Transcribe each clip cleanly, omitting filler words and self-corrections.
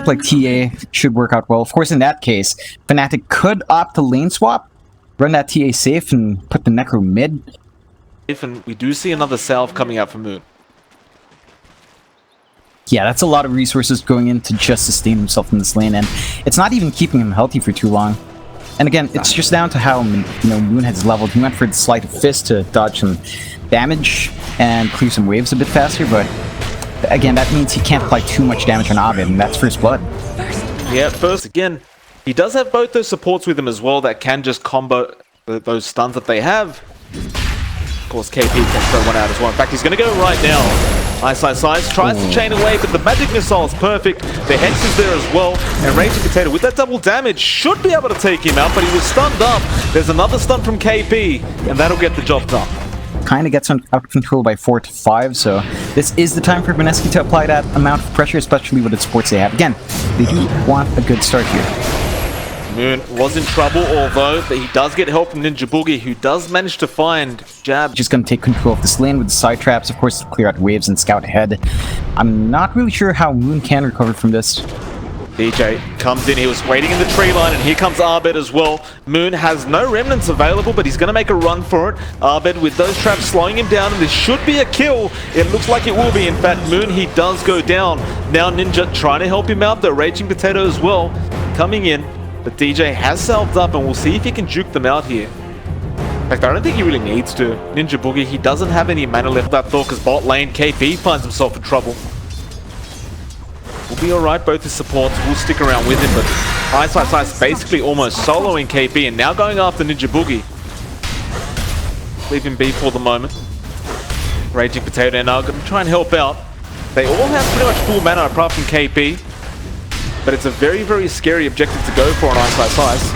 Like TA should work out well. Of course, in that case, Fnatic could opt to lane swap, run that TA safe, and put the Necro mid. And we do see another salve coming out from Moon. Yeah, that's a lot of resources going in to just sustain himself in this lane, and it's not even keeping him healthy for too long. And again, it's just down to how Moon has leveled. He went for the Sleight of Fist to dodge some damage and clear some waves a bit faster, but again, that means he can't apply too much damage on Abed, and that's First Blood. Yeah, first, again, he does have both those supports with him as well that can just combo those stuns that they have. Of course, KP can throw one out as well. In fact, he's going to go right now. Ice tries to chain away, but the magic missile is perfect. The Hex is there as well, and Raging Potato with that double damage should be able to take him out, but he was stunned up. There's another stun from KP, and that'll get the job done. Kind of gets out of control by 4 to 5, so this is the time for Mineski to apply that amount of pressure, especially with the supports they have. Again, they do want a good start here. Moon was in trouble, although he does get help from Ninja Boogie, who does manage to find Jab. Just going to take control of this lane with the side traps, of course, to clear out waves and scout ahead. I'm not really sure how Moon can recover from this. DJ comes in, he was waiting in the tree line, and here comes Abed as well. Moon has no remnants available, but he's going to make a run for it. Abed with those traps slowing him down, and this should be a kill. It looks like it will be. In fact, Moon, he does go down. Now Ninja trying to help him out, though. Raging Potato as well coming in. But DJ has salved up, and we'll see if he can juke them out here. In fact, I don't think he really needs to. Ninja Boogie, he doesn't have any mana left that thought, because bot lane KP finds himself in trouble. We'll be alright, both his supports will stick around with him, but Ice basically almost soloing KP and now going after Ninja Boogie. Leave him be for the moment. Raging Potato now going to try and help out. They all have pretty much full mana apart from KP, but it's a very, very scary objective to go for on Ice.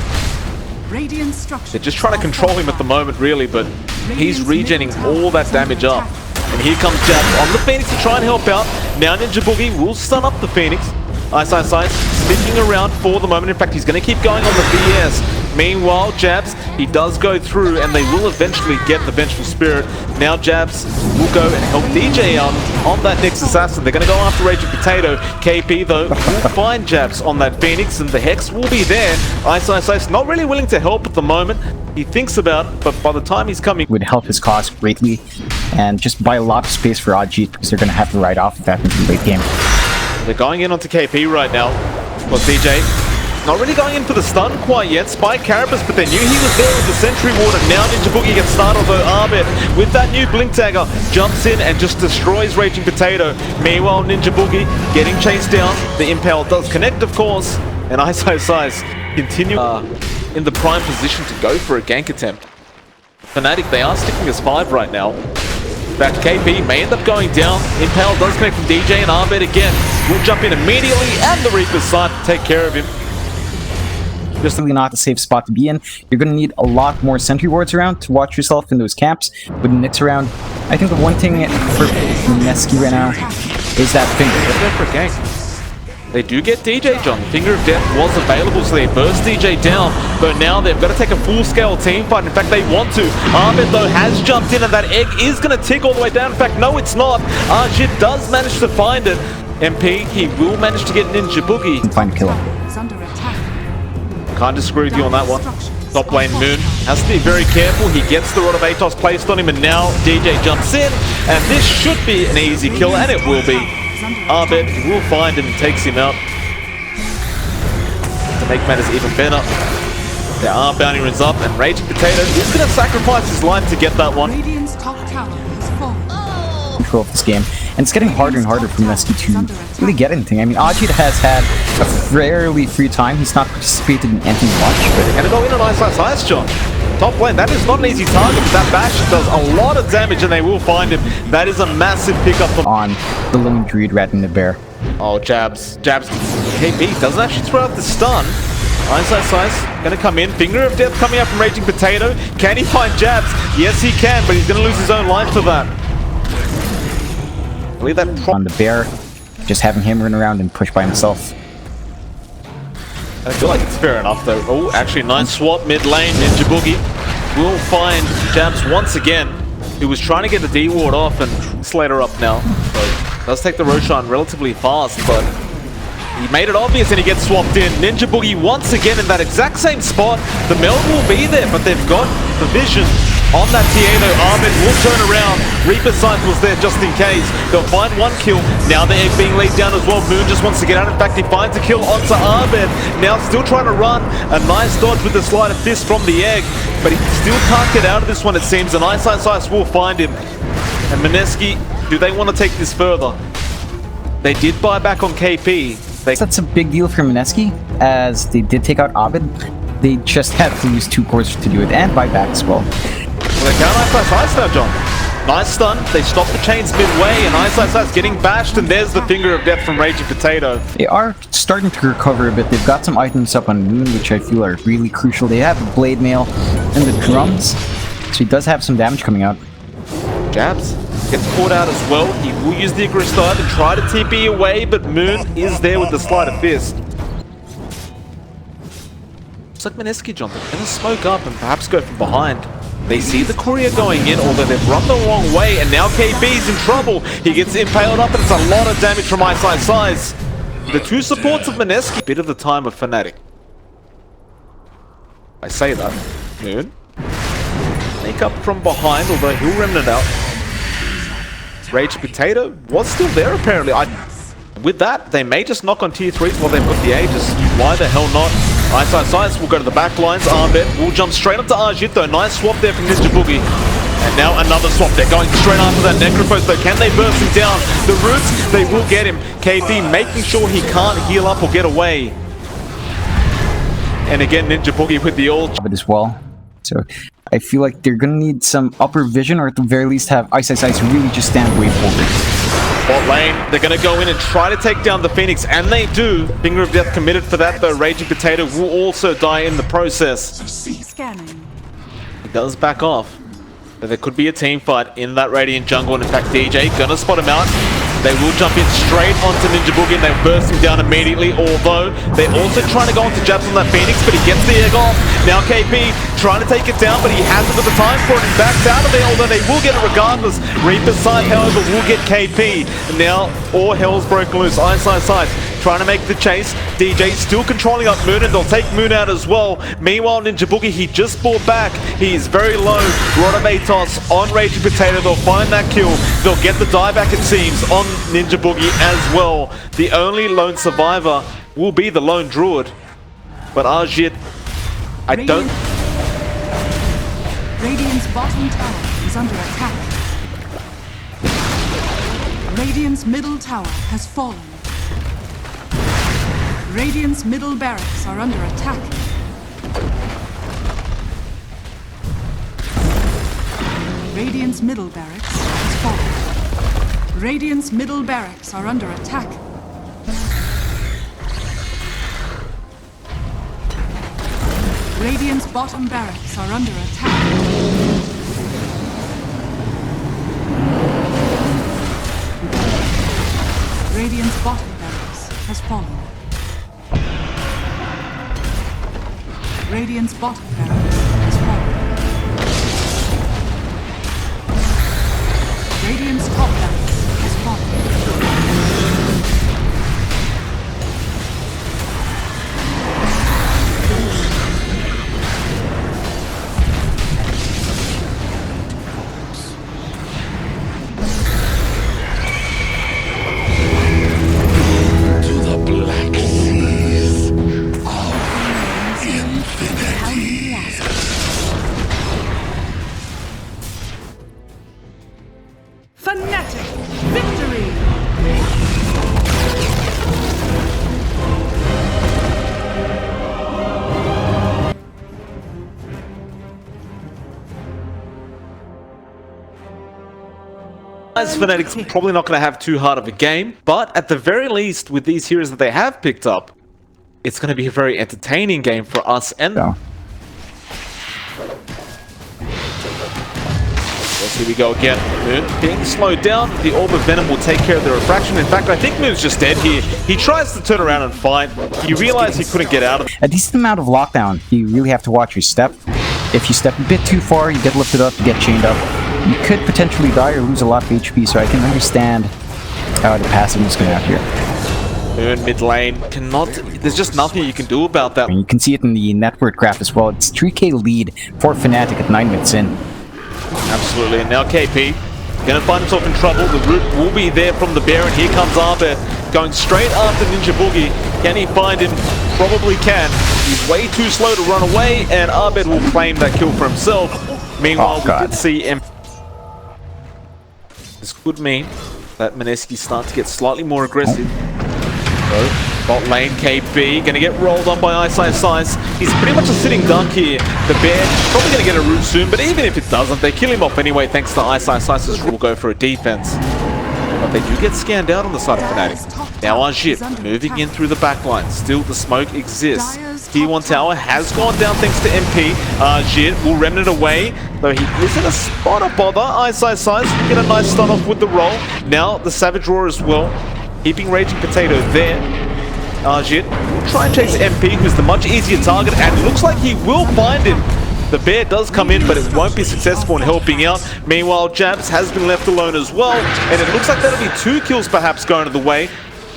They're just trying to control him at the moment, really, but he's regenning all that damage up. And here comes Jab on the Phoenix to try and help out. Now Ninja Boogie will stun up the Phoenix. Ice sticking around for the moment. In fact, he's going to keep going on the BS. Meanwhile, Jabs, he does go through, and they will eventually get the Vengeful Spirit. Now Jabs will go and help DJ out on that next assassin. They're going to go after Raging Potato. KP, though, will find Jabs on that Phoenix, and the Hex will be there. Ice not really willing to help at the moment. He thinks about it, but by the time he's coming... would help his cause greatly, and just buy a lot of space for Ajit, because they're going to have to ride off of that into the late game. They're going in onto KP right now. Well, DJ not really going in for the stun quite yet. Spike Carapace, but they knew he was there with the Sentry Warder. Now Ninja Boogie gets started, although Abed, with that new Blink Tagger, jumps in and just destroys Raging Potato. Meanwhile, Ninja Boogie getting chased down. The Impale does connect, of course, and Ice continue in the prime position to go for a gank attempt. Fnatic, they are sticking as 5 right now. In fact, KP may end up going down. Impale does connect from DJ, and Abed again will jump in immediately, and the Reaper's side to take care of him. Just really not a safe spot to be in. You're going to need a lot more sentry wards around to watch yourself in those camps. With the Nyx around, I think the one thing for Mineski right now is that Finger. They're there for a gank. They do get DJ, John. Finger of Death was available, so they burst DJ down. But now they've got to take a full-scale team fight. In fact, they want to. Abed, though, has jumped in, and that egg is going to tick all the way down. In fact, no, it's not. Ajit does manage to find it. MP, he will manage to get Ninja Boogie. Find a killer. Can't disagree with you on that one. Top lane Moon has to be very careful. He gets the Rod of Atos placed on him, and now DJ jumps in, and this should be an easy kill, and it will be. Abed will find him and takes him out. To make matters even better, there are bounty runs up, and Raging Potato is going to sacrifice his life to get that one. Control of this game, and it's getting harder and harder for Mineski to really get anything. I mean, Ajit has had a fairly free time. He's not participated in anything much, but they're going to go in on Ice, John. Top lane, that is not an easy target, but that bash does a lot of damage, and they will find him. That is a massive pickup on the Lone Druid rat and the bear. Oh, Jabs. KP doesn't actually throw out the stun. Ice, gonna come in. Finger of Death coming up from Raging Potato. Can he find Jabs? Yes, he can, but he's gonna lose his own life for that. Leave that on the bear, just having him run around and push by himself. I feel like it's fair enough, though. Oh, actually, nice swap mid lane. Ninja Boogie will find Jabs once again. who was trying to get the D ward off and Slater up now. So does take the Roshan relatively fast, but he made it obvious and he gets swapped in. Ninja Boogie once again in that exact same spot. The meld will be there, but they've got the vision on that TA though. Arvid will turn around. Reaper Scythe was there just in case. They'll find one kill. Now they're being laid down as well. Moon just wants to get out. In fact, he finds a kill onto Arvid. Now still trying to run. A nice dodge with the sleight of fist from the egg, but he still can't get out of this one, it seems. And Ice will find him. And Mineski, do they want to take this further? They did buy back on KP. That's a big deal for Mineski, as they did take out Abed. They just had to use 2 cores to do it, and buy back as well. Well, they count Ice now, John. Nice stun. They stop the chains midway, and Ice getting bashed, and there's the finger of death from Raging Potato. They are starting to recover a bit. They've got some items up on Moon, which I feel are really crucial. They have the Blade Mail and the drums, so he does have some damage coming out. Jabs gets caught out as well. He will use the Aggress Dive and try to TP away, but Moon is there with the sleight of fist. Looks like Mineski, John, they're going to smoke up and perhaps go from behind. They see the courier going in, although they've run the wrong way, and now KB's in trouble. He gets impaled up, and it's a lot of damage from Ice. The 2 supports of Mineski, bit of the time of Fnatic. I say that. Moon. Sneak up from behind, although he'll remnant out. Rage Potato was still there apparently. With that, they may just knock on tier 3s while they've got the Aegis. Why the hell not? Ice will go to the back lines. Arbet will jump straight onto Ajit though. Nice swap there from Ninja Boogie. And now another swap. They're going straight after that Necrophos though. Can they burst him down? The roots, they will get him. KP making sure he can't heal up or get away. And again, Ninja Boogie with the ult. As well. So I feel like they're gonna need some upper vision, or at the very least have Ice really just stand way forward. Bot lane, they're gonna go in and try to take down the Phoenix, and they do. Finger of Death committed for that though. Raging Potato will also die in the process. Scanning. He does back off. But there could be a team fight in that Radiant jungle, and in fact DJ gonna spot him out. They will jump in straight onto Ninja Boogie and they burst him down immediately, although they're also trying to go into jabs on that Phoenix, but he gets the egg off. Now KP trying to take it down, but he hasn't got the time for it. He backs out of there, although they will get it regardless. Reaper's Scythe, however, will get KP. And now all hell's broken loose. Ice trying to make the chase. DJ still controlling up Moon, and they'll take Moon out as well. Meanwhile, Ninja Boogie, he just bought back. He is very low. Lot of Atos on Raging Potato. They'll find that kill. They'll get the dieback, it seems, on Ninja Boogie as well. The only lone survivor will be the lone druid. But Ajit, I don't... Radiant's bottom tower is under attack. Radiant's middle tower has fallen. Radiant's middle barracks are under attack. Radiant's middle barracks has fallen. Radiant's middle barracks are under attack. Radiant's bottom barracks are under attack. Radiant's bottom barracks has fallen. Radiant's bottom barracks has fallen. Radiant's top barracks has fallen. Fnatic victory! Fnatic's probably not going to have too hard of a game, but at the very least, with these heroes that they have picked up, it's going to be a very entertaining game for us and them. Here we go again. Moon being slowed down. The Orb of Venom will take care of the refraction. In fact, I think Moon's just dead here. He tries to turn around and fight. You realize he couldn't get out of it. A decent amount of lockdown. You really have to watch your step. If you step a bit too far, you get lifted up, you get chained up. you could potentially die or lose a lot of HP, so I can understand how the passive is going out here. Moon mid lane cannot. There's just nothing you can do about that. And you can see it in the network graph as well. It's 3k lead for Fnatic at 9 minutes in. Absolutely, and now KP gonna find himself in trouble. The root will be there from the Baron. Here comes Arbet going straight after Ninja Boogie. Can he find him? Probably can. He's way too slow to run away, and Arbet will claim that kill for himself. Meanwhile, we did see him. This could mean that Mineski starts to get slightly more aggressive. So, bot lane, KB, gonna get rolled on by Ice. He's pretty much a sitting duck here. The Bear probably gonna get a root soon, but even if it doesn't, they kill him off anyway thanks to Ice. Will go for a defense. But they do get scanned out on the side of Fnatic. Now Ajit moving in through the backline. Still, the smoke exists. T1 tower has gone down thanks to MP. Ajit will remnant away, though he is in a spot of bother. Ice will get a nice start off with the roll. Now the Savage Roar as well. Keeping Raging Potato there. Ajit will try and chase MP, who's the much easier target, and it looks like he will find him. The Bear does come in, but it won't be successful in helping out. Meanwhile, Jabs has been left alone as well, and it looks like that'll be 2 kills perhaps going to the way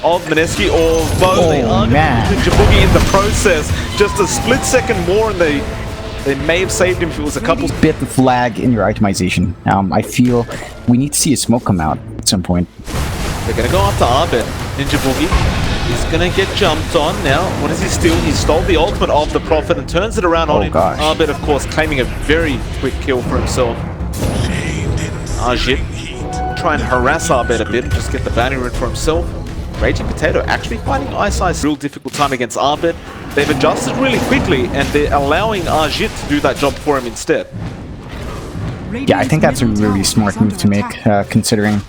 of Mineski, although they are going to Boogie in the process. Just a split second more, and they may have saved him if it was a couple. Bit of lag in your itemization. I feel we need to see a smoke come out at some point. They're going to go after Arbet. Ninja Boogie is going to get jumped on now. What does he steal? He stole the ultimate of the Prophet and turns it around on him. Gosh. Arbet, of course, claiming a very quick kill for himself. Ajit try and harass Arbet a bit and just get the bounty rune for himself. Raging Potato actually finding Ice. Real difficult time against Arbet. They've adjusted really quickly and they're allowing Ajit to do that job for him instead. Yeah, I think that's a really smart move to make, considering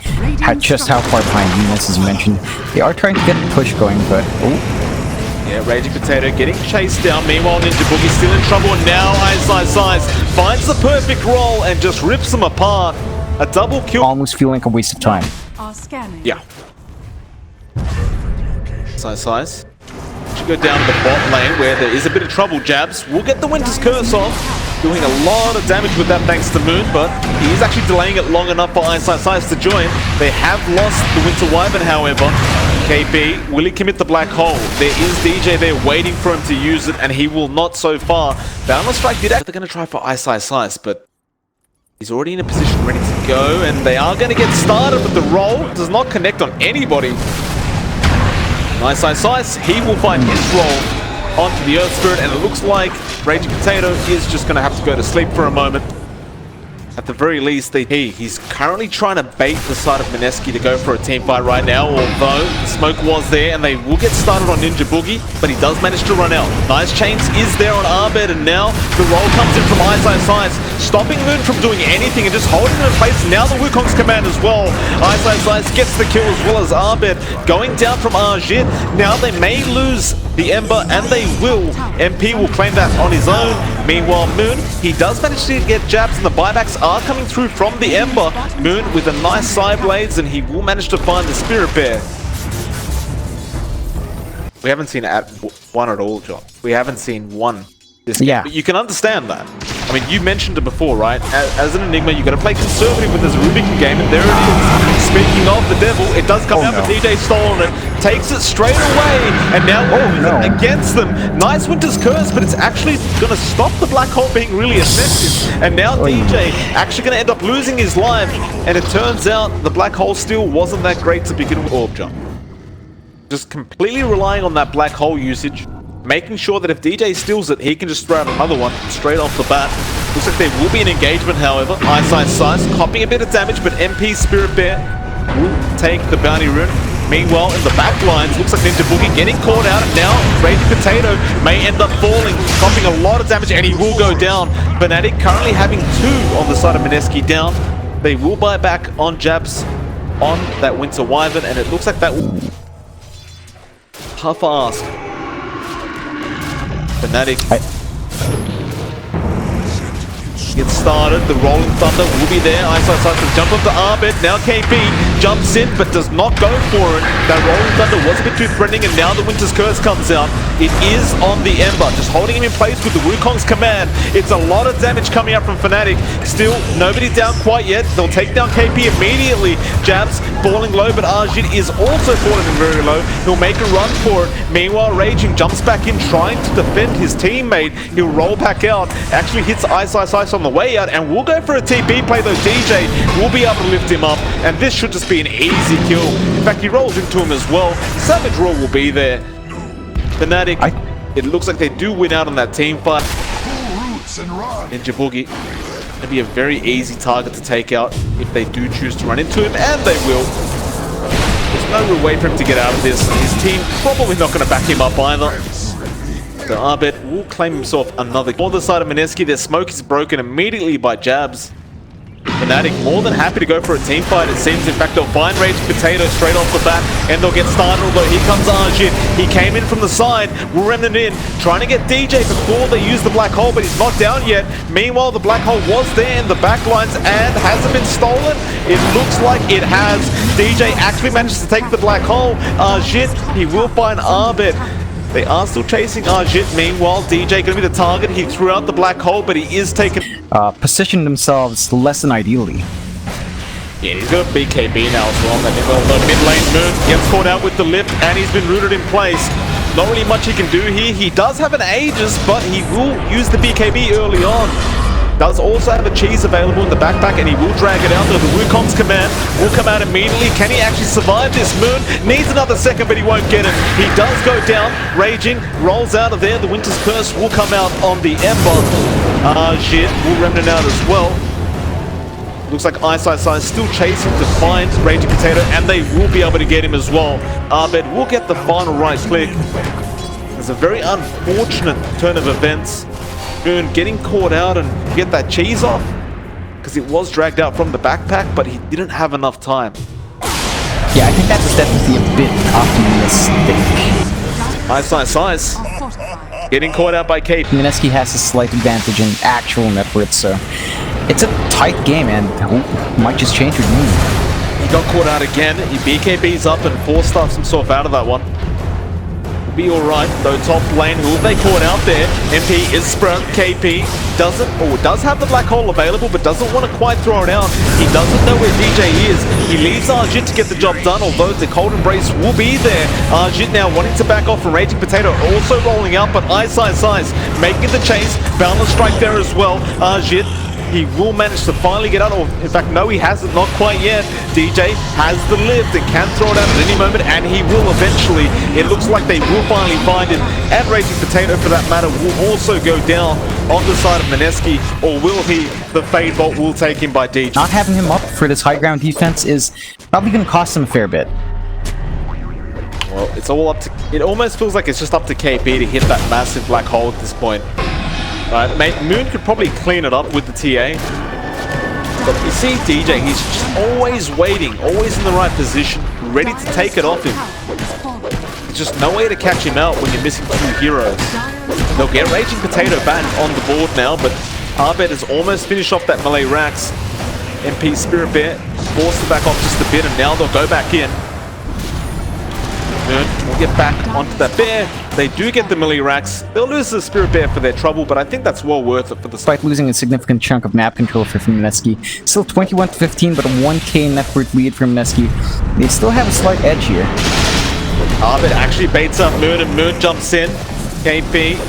just how far behind Minas, as you mentioned. They are trying to get a push going, but... Oh. Yeah, Raging Potato getting chased down. Meanwhile, Ninja Boogie still in trouble, and now Ice finds the perfect roll and just rips them apart. A double kill. Almost feeling like a waste of time. Yeah. Ice. Should go down to the bot lane where there is a bit of trouble. Jabs will get the Winter's Curse off. Doing a lot of damage with that thanks to Moon, but he is actually delaying it long enough for Ice to join. They have lost the Winter Wyvern, however. KB, will he commit the Black Hole? There is DJ there waiting for him to use it, and he will not so far. Boundless Strike did act. They're going to try for Ice, but he's already in a position ready to go, and they are going to get started, but the roll does not connect on anybody. Ice, he will find his roll onto the Earth Spirit, and it looks like Raging Potato is just going to have to go to sleep for a moment. At the very least, he's currently trying to bait the side of Mineski to go for a team fight right now, although the smoke was there, and they will get started on Ninja Boogie, but he does manage to run out. Nice chains is there on Arbet, and now the roll comes in from Ice, stopping Moon from doing anything and just holding him in place. Now the Wukong's command as well. Ice gets the kill as well as Arbet. Going down from Ajit. Now they may lose the Ember, and they will. MP will claim that on his own. Meanwhile, Moon, he does manage to get jabs, and the buybacks are coming through from the Ember. Moon with a nice side blades, and he will manage to find the Spirit Bear. We haven't seen one at all, John. We haven't seen one this game. But you can understand that. I mean, you mentioned it before, right? As an Enigma, you got to play conservative when there's a Rubik game, and there it is. Speaking of the devil, it does come out, but DJ stolen it, takes it straight away, and now against them. Nice Winter's Curse, but it's actually going to stop the Black Hole being really effective. And now DJ actually going to end up losing his life, and it turns out the Black Hole still wasn't that great to begin with. Orb jump. Just completely relying on that Black Hole usage. Making sure that if DJ steals it, he can just throw out another one straight off the bat. Looks like there will be an engagement, however. Ice, copying a bit of damage, but MP Spirit Bear will take the bounty rune. Meanwhile, in the back lines, looks like Ninja Boogie getting caught out, and now Raging Potato may end up falling, copying a lot of damage, and he will go down. Fnatic currently having 2 on the side of Mineski down. They will buy back on jabs on that Winter Wyvern, and it looks like that will... Tough ask. Fnatic get started. The Rolling Thunder will be there. Ice to jump up to Arbet. Now KP jumps in, but does not go for it. That Rolling Thunder was a bit too threatening, and now the Winter's Curse comes out. It is on the Ember, just holding him in place with the Wukong's command. It's a lot of damage coming out from Fnatic. Still, nobody's down quite yet. They'll take down KP immediately. Jabs falling low, but Arjit is also falling very low. He'll make a run for it. Meanwhile, Raging jumps back in, trying to defend his teammate. He'll roll back out, actually hits Ice on the way out, and we'll go for a TP play though. DJ will be able to lift him up, and this should just be an easy kill. In fact, he rolls into him as well. Savage Roar will be there. Fnatic, it looks like they do win out on that team fight. Ninja Boogie, it'll be a very easy target to take out if they do choose to run into him, and they will. There's no real way for him to get out of this. His team probably not going to back him up either. So Abed will claim himself another. On the side of Mineski, their smoke is broken immediately by Jabs. Fnatic more than happy to go for a team fight, it seems. In fact, they'll find Raging Potato straight off the bat, and they'll get started, although here comes Arjit. He came in from the side, will Remnant in, trying to get DJ before they use the Black Hole, but he's not down yet. Meanwhile, the Black Hole was there in the backlines, and has it been stolen? It looks like it has. DJ actually manages to take the Black Hole. Arjit, he will find Arbet. They are still chasing Arjit. Meanwhile, DJ going to be the target. He threw out the Black Hole, but he is taken. Positioned themselves less than ideally. Yeah, he's got a BKB now as well. The mid lane Moon gets caught out with the lift, and he's been rooted in place. Not really much he can do here. He does have an Aegis, but he will use the BKB early on. Does also have a cheese available in the backpack, and he will drag it out. Though the Wukong's command will come out immediately. Can he actually survive this? Moon needs another second, but he won't get it. He does go down. Raging rolls out of there. The Winter's Curse will come out on the Ember. Jit will Remnant out as well. Looks like Ice still chasing to find Raging Potato, and they will be able to get him as well. Abed will get the final right click. It's a very unfortunate turn of events. Moon getting caught out and get that cheese off, because it was dragged out from the backpack, but he didn't have enough time. Yeah, I think that was definitely a bit optimistic. Ice. Getting caught out by Kate. Mineski has a slight advantage in actual net worth, so it's a tight game, and might just change with Moon. He got caught out again. He BKBs up and force-stuffs himself out of that one. Be alright, though top lane, who have they caught out there? MP is sprung. KP does have the Black Hole available, but doesn't want to quite throw it out. He doesn't know where DJ is. He leaves Arjit to get the job done, although the Cold Embrace will be there. Arjit now wanting to back off from Raging Potato, also rolling out, but Ice making the chase. Boundless Strike there as well. Arjit, he will manage to finally get out, or in fact, no, he hasn't, not quite yet. DJ has the lift and can throw it out at any moment, and he will eventually. It looks like they will finally find him, and Raging Potato, for that matter, will also go down on the side of Mineski, or will he? The Fade Bolt will take him by DJ. Not having him up for this high ground defense is probably going to cost him a fair bit. Well, it's all up to, it almost feels like it's just up to KP to hit that massive Black Hole at this point. Right, Moon could probably clean it up with the TA. But you see DJ, he's just always waiting, always in the right position, ready to take it off him. There's just no way to catch him out when you're missing two heroes. They'll get Raging Potato back on the board now, but Arbet has almost finished off that melee Rax. MP Spirit Bear forced to back off just a bit, and now they'll go back in. Moon will get back onto that bear. They do get the melee racks. They'll lose the Spirit Bear for their trouble, but I think that's well worth it for the... Despite losing a significant chunk of map control for Mineski, still 21-15, but a 1k net worth lead for Mineski. They still have a slight edge here. Arbet actually baits up Moon, and Moon jumps in. KP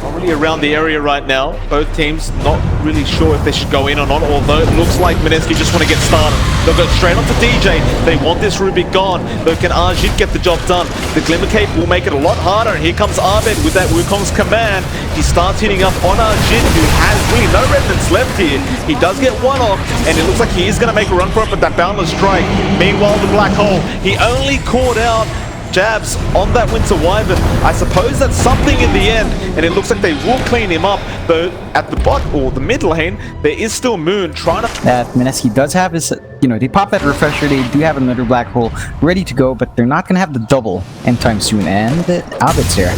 not really around the area right now. Both teams not really sure if they should go in or not, although it looks like Mineski just want to get started. They'll go straight onto DJ. They want this Ruby gone, but can Arjit get the job done? The Glimmer Cape will make it a lot harder, and here comes Arbet with that Wukong's command. He starts hitting up on Arjit, who has really no remnants left here. He does get one off, and it looks like he is going to make a run for it, but that Boundless Strike. Meanwhile, the Black Hole, he only caught out Jabs on that Winter Wyvern. I suppose that's something in the end, and it looks like they will clean him up, though at the bot, or the mid lane, there is still Moon trying to... That Mineski does have is, they pop that refresher, they do have another Black Hole ready to go, but they're not going to have the double anytime soon, and Abed's here.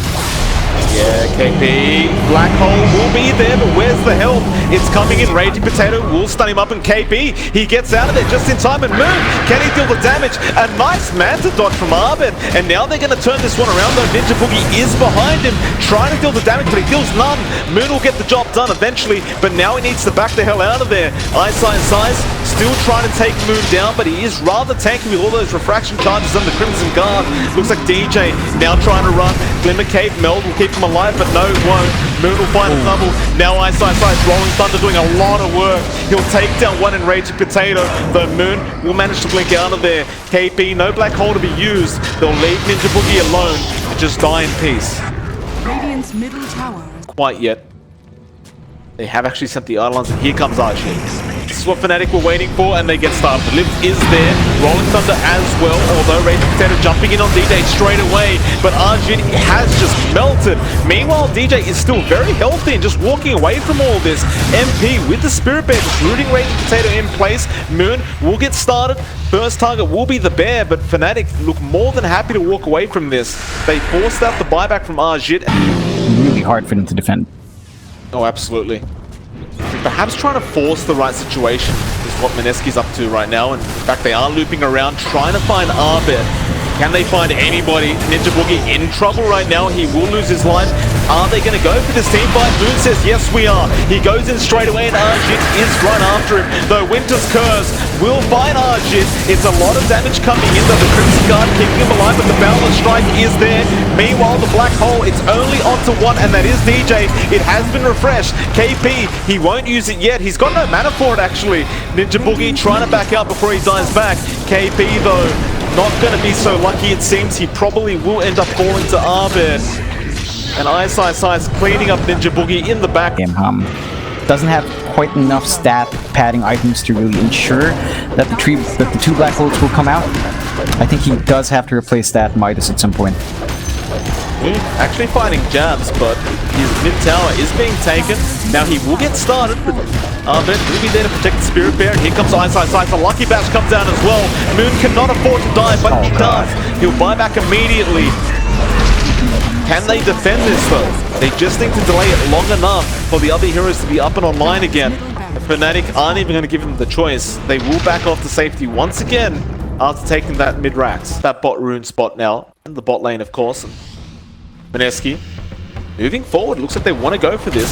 Yeah, KP. Black hole will be there, but where's the help? It's coming in. Raging Potato will stun him up, and KP, he gets out of there just in time. And Moon, can he deal the damage? A nice Manta dodge from Arbit. And now they're going to turn this one around, though. Ninja Boogie is behind him, trying to deal the damage, but he deals none. Moon will get the job done eventually, but now he needs to back the hell out of there. Eyesight Size still trying to take Moon down, but he is rather tanky with all those refraction charges and the Crimson Guard. Looks like DJ now trying to run. Glimmer Cape Meld will keep him alive, but no, it won't. Moon will find a double. Now Eyesight Size, Rolling Thunder doing a lot of work. He'll take down one Enraged Potato, though Moon will manage to blink out of there. KP, no Black Hole to be used. They'll leave Ninja Boogie alone and just die in peace. Radiant's middle tower. Quite yet. They have actually sent the Eidolons, and here comes Archie. This is what Fnatic were waiting for, and they get started. The lift is there, Rolling Thunder as well, although Raging Potato jumping in on DJ straight away, but Arjun has just melted. Meanwhile, DJ is still very healthy and just walking away from all this. MP with the Spirit Bear just rooting Raging Potato in place. Moon will get started. First target will be the Bear, but Fnatic look more than happy to walk away from this. They forced out the buyback from Arjit. Really hard for them to defend. Oh, absolutely. Perhaps trying to force the right situation is what Mineski's up to right now. And in fact, they are looping around, trying to find Arbit. Can they find anybody? Ninja Boogie in trouble right now. He will lose his life. Are they going to go for this team fight? Moon says, yes, we are. He goes in straight away, and Arjit is right after him. Though Winter's Curse will find Arjit. It's a lot of damage coming in, though the Crimson Guard keeping him alive, but the Boundless Strike is there. Meanwhile, the Black Hole, it's only onto one, and that is DJ. It has been refreshed. KP, he won't use it yet. He's got no mana for it, actually. Ninja Boogie trying to back out before he dies back. KP, though, not going to be so lucky, it seems. He probably will end up falling to Arbit. And Eyesight Size cleaning up Ninja Boogie in the back. Doesn't have quite enough stat padding items to really ensure that the two Black Holes will come out. I think he does have to replace that Midas at some point. Actually finding jabs, but his mid-tower is being taken. Now he will get started, but Arbit will be there to protect the Spirit Bear. And here comes Eyesight Sight. The Lucky Bash comes down as well. Moon cannot afford to die, but he does. He'll buy back immediately. Can they defend this, though? They just need to delay it long enough for the other heroes to be up and online again. Fnatic aren't even going to give them the choice. They will back off to safety once again after taking that mid-racks. That bot rune spot now, and the bot lane, of course. Mineski moving forward. Looks like they want to go for this.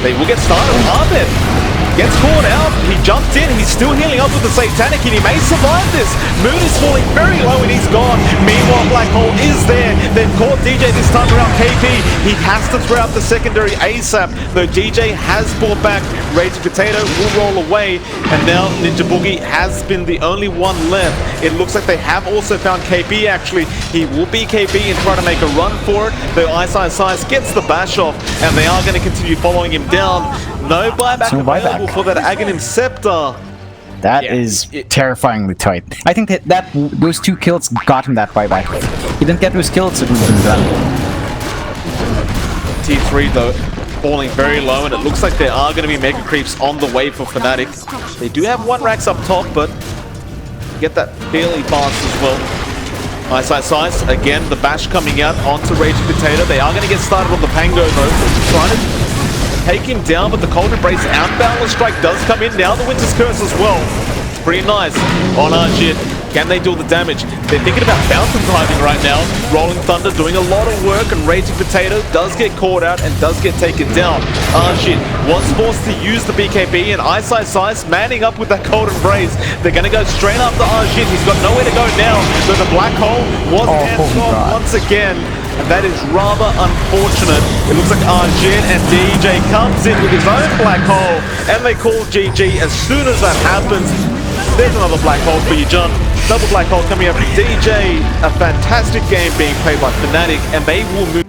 They will get started. Arbit gets caught out. He jumped in. He's still healing up with the Satanic, and he may survive this. Moon is falling very low, and he's gone. Meanwhile, Black Hole is there. They've caught DJ this time around. KP, he has to throw out the secondary ASAP, though DJ has brought back. Raging Potato will roll away, and now Ninja Boogie has been the only one left. It looks like they have also found KP, actually. He will be KP and try to make a run for it, though Eyesight Size gets the bash off, and they are going to continue following him down. No buyback available for that Aghanim Scepter. That is terrifyingly tight. I think that those two kills got him that buyback. He didn't get those kills, it would have been done. T3, though, falling very low, and it looks like there are going to be Mega Creeps on the way for Fnatic. They do have one racks up top, but get that fairly fast as well. Eyesight Size, again, the bash coming out onto Raging Potato. They are going to get started on the Pango, though. Trying to take him down, but the Cold Embrace outboundless strike does come in. Now the Winter's Curse as well. Pretty nice on Arjit. Can they do the damage? They're thinking about Fountain timing right now. Rolling Thunder doing a lot of work, and Raging Potato does get caught out and does get taken down. Arjit was forced to use the BKB, and Eyesight Size manning up with that Cold Embrace. They're going to go straight after Arjit. He's got nowhere to go now. So the Black Hole was hands off once again. And that is rather unfortunate. It looks like Arjun and DJ comes in with his own Black Hole, and they call GG as soon as that happens. There's another Black Hole for you, John. Double Black Hole coming up from DJ. A fantastic game being played by Fnatic, and they will move